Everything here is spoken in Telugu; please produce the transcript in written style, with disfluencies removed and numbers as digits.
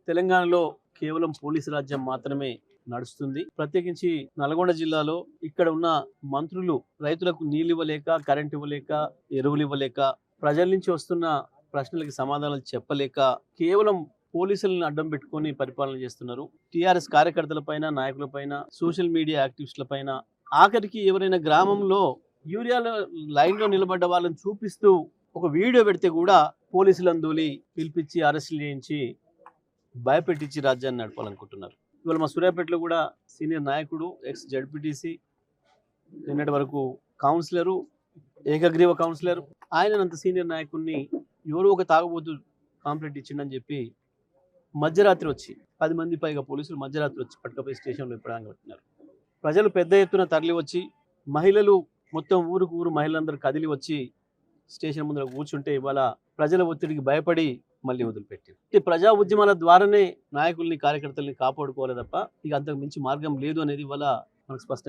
తెలంగాణలో కేవలం పోలీసు రాజ్యం మాత్రమే నడుస్తుంది. ప్రత్యేకించి నల్గొండ జిల్లాలో ఇక్కడ ఉన్న మంత్రులు రైతులకు నీళ్ళు ఇవ్వలేక, కరెంట్ ఇవ్వలేక, ఎరువులు ఇవ్వలేక, ప్రజల నుంచి వస్తున్న ప్రశ్నలకు సమాధానాలు చెప్పలేక కేవలం పోలీసులను అడ్డం పెట్టుకొని పరిపాలన చేస్తున్నారు. టీఆర్ఎస్ కార్యకర్తల పైన, నాయకుల పైన, సోషల్ మీడియా యాక్టివిస్టుల పైన, ఆఖరికి ఎవరైనా గ్రామంలో యూరియాలో లైన్లో నిలబడ్డ వాళ్ళని చూపిస్తూ ఒక వీడియో పెడితే కూడా పోలీసులను దూలి పిలిపించి అరెస్టులు చేయించి భయపెట్టించి రాజ్యాన్ని నడపాలనుకుంటున్నారు. ఇవాళ మా సూర్యాపేటలో కూడా సీనియర్ నాయకుడు, ఎక్స్ జడ్పీటీసీ, నిన్నటి వరకు కౌన్సిలరు, ఏకగ్రీవ కౌన్సిలర్, ఆయనంత సీనియర్ నాయకుడిని ఎవరో ఒక తాగుబోతు కాంప్లైంట్ ఇచ్చిండని చెప్పి మధ్యరాత్రి వచ్చి 10 మంది పైగా పోలీసులు మధ్యరాత్రి వచ్చి పట్టుకపోయి స్టేషన్లో ఇప్పడానికి పెట్టినారు. ప్రజలు పెద్ద ఎత్తున తరలి వచ్చి, మహిళలు మొత్తం ఊరుకు ఊరు మహిళలందరూ కదిలి వచ్చి స్టేషన్ ముందర కూర్చుంటే ఇవాళ ప్రజల ఒత్తిడికి భయపడి మళ్ళీ వదిలిపెట్టారు. ప్రజా ఉద్యమాల ద్వారానే నాయకుల్ని, కార్యకర్తల్ని కాపాడుకోవాలి తప్ప ఇక అంతకు మించి మార్గం లేదు అనేది ఇవాళ మనకు స్పష్టంగా